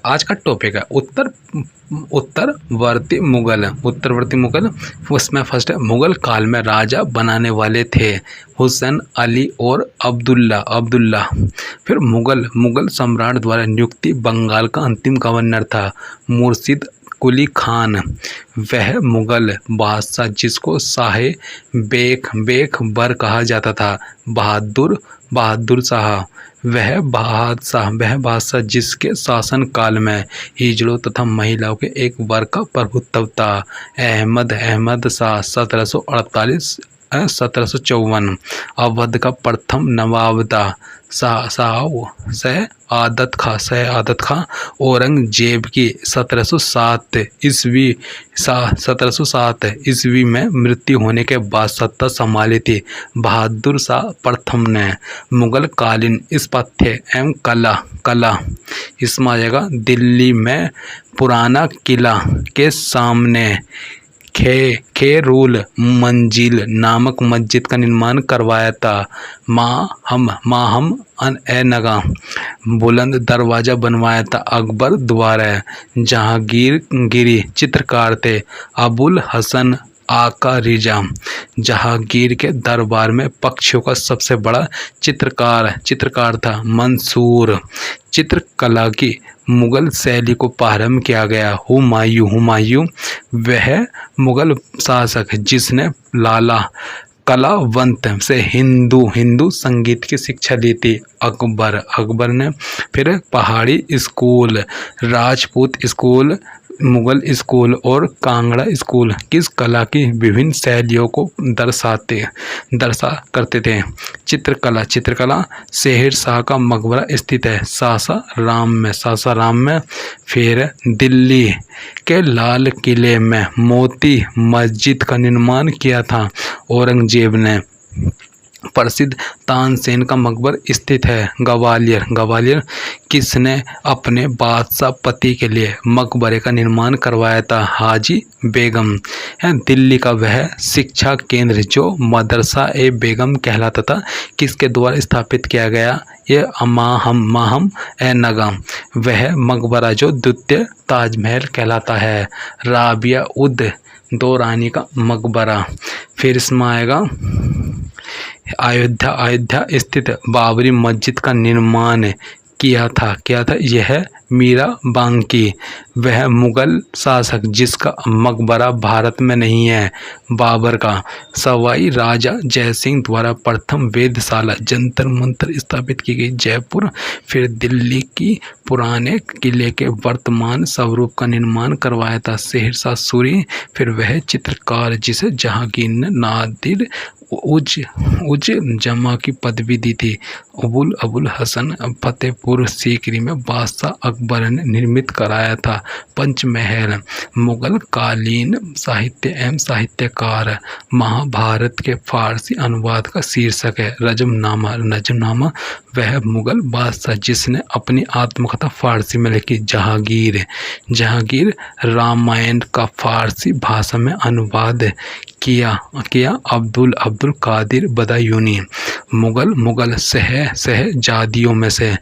आज का टॉपिक है उत्तरवर्ती मुगल। उसमें फर्स्ट है, मुगल काल में राजा बनाने वाले थे हुसैन, अली और अब्दुल्ला। फिर मुगल सम्राट द्वारा नियुक्ति, बंगाल का अंतिम गवर्नर था मुर्शिद कुली खान। वह मुगल बादशाह जिसको शाह बेकबर कहा जाता था, बहादुर शाह। वह बादशाह जिसके शासन काल में हिजड़ों तथा महिलाओं के एक वर्ग का प्रभुत्व था, अहमद शाह 1754। अवध का प्रथम नवाब था सआदत खां। औरंगजेब की 1707 ईस्वी में मृत्यु होने के बाद सत्ता संभाली थी बहादुर शाह प्रथम ने। मुगल कालीन स्थापत्य एवं कला इसमें आ जाएगा, दिल्ली में पुराना किला के सामने खेरूल मंजिल नामक मस्जिद का निर्माण करवाया था। माहम नगा बुलंद दरवाज़ा बनवाया था अकबर द्वारा। जहांगीरी चित्रकार थे अबुल हसन आका रिजा। जहांगीर के दरबार में पक्षियों का सबसे बड़ा चित्रकार था मंसूर। चित्रकला की मुगल शैली को प्रारंभ किया गया हुमायूं। वह मुगल शासक जिसने लाला कलावंत से हिंदू संगीत की शिक्षा ली थी अकबर ने। फिर पहाड़ी school, Rajput school, Mughal school और कांगड़ा स्कूल किस कला की विभिन्न शैलियों को दर्शा करते थे। चित्रकला शेर शाह का मकबरा स्थित है सासाराम में। फिर दिल्ली के लाल किले में मोती मस्जिद का निर्माण किया था औरंगजेब ने। प्रसिद्ध तानसेन का मकबर स्थित है ग्वालियर। किसने अपने बादशाह पति के लिए मकबरे का निर्माण करवाया था, हाजी बेगम। दिल्ली का वह शिक्षा केंद्र जो मदरसा ए बेगम कहलाता था किसके द्वारा स्थापित किया गया, ये माहम नगा। वह मकबरा जो द्वितीय ताजमहल कहलाता है। राबिया उद दौरानी का मकबरा। फिर इसमें आएगा अयोध्या स्थित बाबरी मस्जिद का निर्माण किया था यह मीरा बांकी। वह मुगल शासक जिसका मकबरा भारत में नहीं है, बाबर का। सवाई राजा जयसिंह द्वारा प्रथम वेधशाला जंतर मंतर स्थापित की गई जयपुर। फिर दिल्ली की पुराने किले के वर्तमान स्वरूप का निर्माण करवाया था शेरशाह सूरी। फिर वह चित्रकार जिसे जहांगीर ने नादिर उज जमा की पदवी दी थी, अबुल हसन फतेहपुर सीकरी में बादशाह अकबर ने निर्मित कराया था पंचमहल। मुगल कालीन साहित्य एवं साहित्यकार, महाभारत के फारसी अनुवाद का शीर्षक है नजमनामा। वह मुगल बादशाह जिसने अपनी आत्मकथा फारसी में लिखी जहांगीर रामायण का फारसी भाषा में अनुवाद किया अब्दुल कादिर बदायूनी। मुगल शहजादियों में से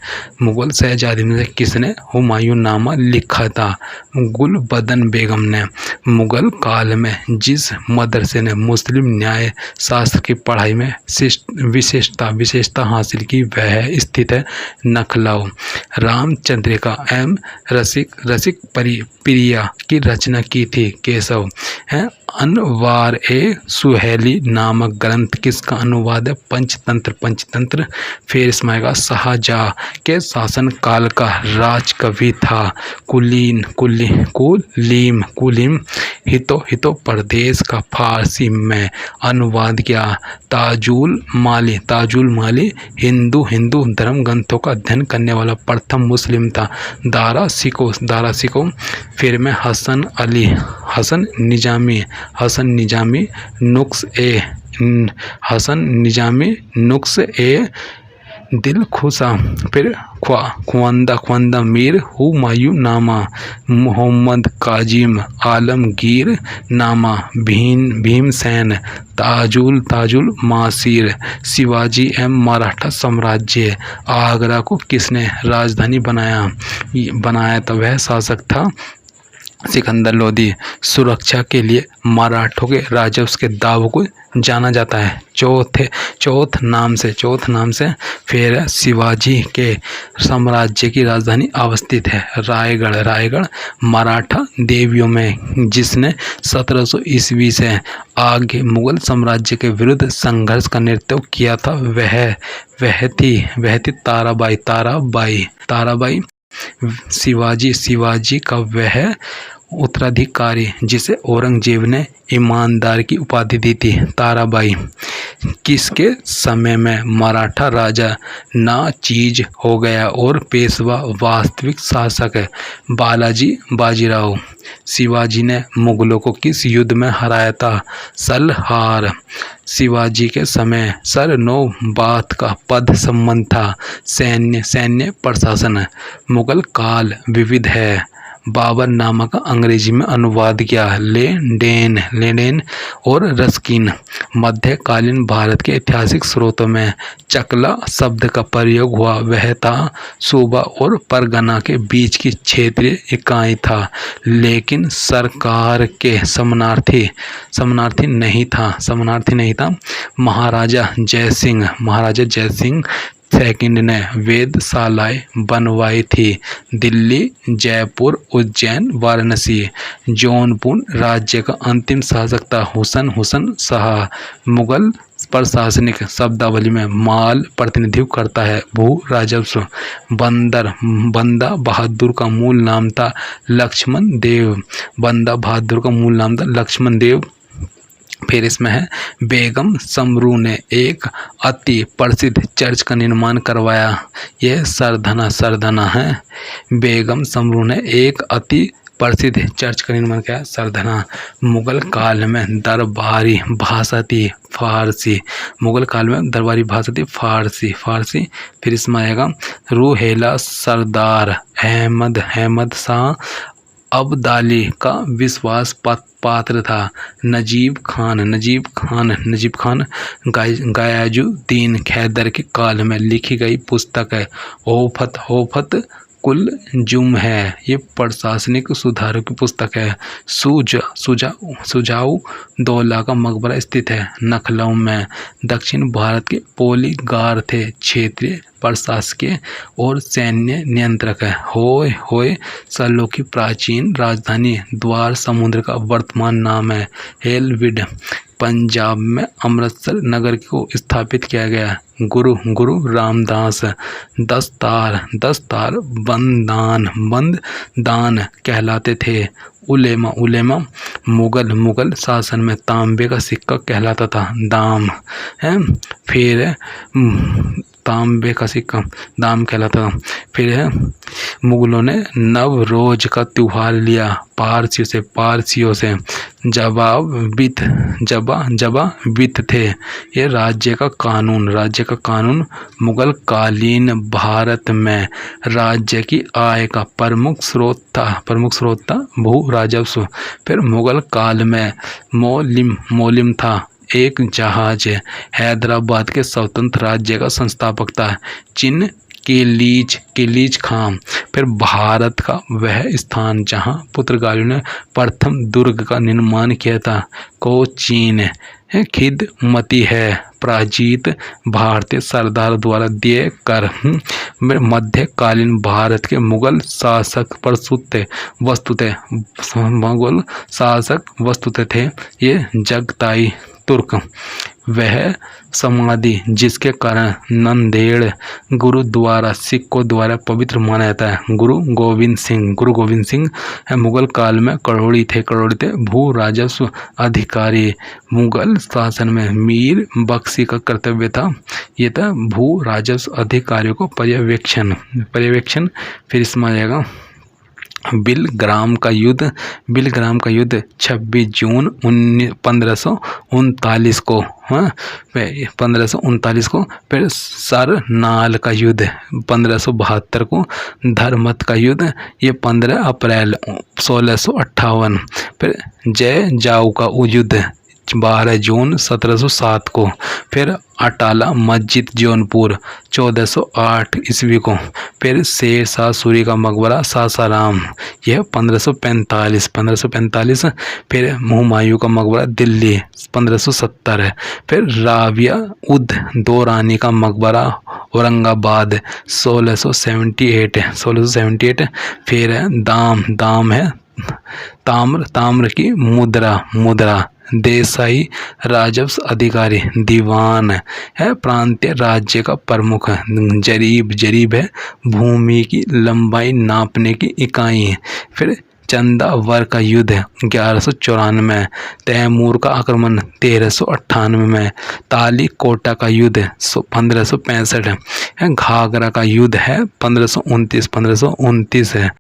किसने हुमायूं नामा लिखा था, गुलबदन बेगम ने। मुगल काल में जिस मदरसे ने मुस्लिम न्याय शास्त्र की पढ़ाई में विशेषता हासिल की वह स्थित है लखनऊ। रामचंद्रिका एवं रसिक प्रिया की रचना की थी केशव। अनवार ए सुहेली नामक ग्रंथ किसका अनुवाद है, पंचतंत्र। फिर इसमें आएगा शाहजहां के शासन काल का राजकवि था कुलीम। हितो प्रदेश का फारसी में अनुवाद किया ताजुल माली। हिंदू धर्म ग्रंथों का अध्ययन करने वाला प्रथम मुस्लिम था दारा सिको। फिर में हसन निजामी नुक्स ए दिल खुशा, फिर ख्वांदा ख्वांदा मीर हुमायूं नामा, मोहम्मद काजिम आलमगीर नामा, भीमसेन ताजुल मासीर, शिवाजी एवं मराठा साम्राज्य। आगरा को किसने राजधानी बनाया तो वह शासक था सिकंदर लोदी। सुरक्षा के लिए मराठों के राजवंश के दावों को जाना जाता है चौथ नाम से। फिर शिवाजी के साम्राज्य की राजधानी अवस्थित है रायगढ़ मराठा देवियों में। जिसने 1700 ईस्वी से आगे मुगल साम्राज्य के विरुद्ध संघर्ष का नेतृत्व किया था वह थी ताराबाई। शिवाजी का वह उत्तराधिकारी जिसे औरंगजेब ने ईमानदार की उपाधि दी थी, ताराबाई। किसके समय में मराठा राजा नाचीज हो गया और पेशवा वास्तविक शासक है, बाजीराव। शिवाजी ने मुगलों को किस युद्ध में हराया था, सलहार। शिवाजी के समय सरनोबात का पद संबंध था, सैन्य प्रशासन। मुगल काल विविध है। बाबर नामा का अंग्रेजी में अनुवाद किया, लेडेन और रस्किन। मध्यकालीन भारत के ऐतिहासिक स्रोतों में चकला शब्द का प्रयोग हुआ, वह था सूबा और परगना के बीच की क्षेत्रीय इकाई था, लेकिन सरकार के समानार्थी नहीं था। महाराजा जयसिंह सेकंड ने वेधशालाएं बनवाई थी, दिल्ली, जयपुर, उज्जैन, वाराणसी। जौनपुर राज्य का अंतिम शासक था हुसन शाह। मुगल प्रशासनिक शब्दावली में माल प्रतिनिधित्व करता है भू राजस्व। बंदा बहादुर का मूल नाम था लक्ष्मण देव। फिर इसमें है बेगम समरू ने एक अति प्रसिद्ध चर्च का निर्माण करवाया। यह सरधना है। बेगम समरू ने एक अति प्रसिद्ध चर्च का निर्माण किया, सरधना। मुगल काल में दरबारी भाषा थी फारसी। फिर इसमें आएगा रूहेला सरदार अहमद शाह अब्दाली का विश्वास पात्र था। नजीब खान गयाजुद्दीन हैदर के काल में लिखी गई पुस्तक है ओफत कुल जुम है। ये प्रशासनिक सुधारों की पुस्तक है। सुजाऊ दौला का मकबरा स्थित है लखनऊ में। दक्षिण भारत के पोलीगार थे, क्षेत्रीय प्रशासकीय और सैन्य नियंत्रक है। होय सल्लो की प्राचीन राजधानी द्वार समुद्र का वर्तमान नाम है हेलविड। पंजाब में अमृतसर नगर को स्थापित किया गया। गुरु रामदास। दस्तार बंद दान कहलाते थे। उलेमा मुगल शासन में तांबे का सिक्का कहलाता था दाम है। फिर तांबे का सिक्का दाम कहलाता था। फिर है मुगलों ने नवरोज का त्योहार लिया पारसियों से जवाबित थे। ये राज्य का कानून मुगल कालीन भारत में राज्य की आय का प्रमुख स्रोत था भू राजस्व। फिर मुगल काल में मोलिम था एक जहाज। हैदराबाद के स्वतंत्र राज्य का संस्थापक था चिन किलीज खां। फिर भारत का वह स्थान जहां पुर्तगालियों ने प्रथम दुर्ग का निर्माण किया था कोचीन खिदमती है प्राजीत भारतीय सरदार द्वारा दिए कर। मध्यकालीन भारत के मुगल शासक वस्तुतः थे ये जगताई तुर्क। वह समाधि जिसके कारण नंदेड़ गुरुद्वारा सिखों द्वारा पवित्र माना जाता है गुरु गोविंद सिंह है। मुगल काल में करोड़ी थे भू राजस्व अधिकारी। मुगल शासन में मीर बख्शी का कर्तव्य था ये था भू राजस्व अधिकारियों को पर्यवेक्षण। फिर इसमें आ जाएगा बिलग्राम का युद्ध 26 जून 1539 को, हाँ 1539 को। फिर सरनाल का युद्ध 1572 को। धर्मत का युद्ध ये 15 अप्रैल 1658। फिर जय जाऊ का युद्ध 12 जून 1707 को। फिर अटाला मस्जिद जौनपुर 1408 ईस्वी को। फिर शेर शाह सूरी का मकबरा सासाराम यह 1545। फिर हुमायूं का मकबरा दिल्ली 1570। फिर राबिया उद दौरानी का मकबरा औरंगाबाद 1678। फिर दाम है ताम्र की मुद्रा देसाई राजस्व अधिकारी दीवान है। प्रांतीय राज्य का प्रमुख जरीब है भूमि की लंबाई नापने की इकाई। फिर चंदावर का युद्ध 1194। तैमूर का आक्रमण 1398 में। ताली कोटा का युद्ध 1565 है। घाघरा का युद्ध है 1529 है।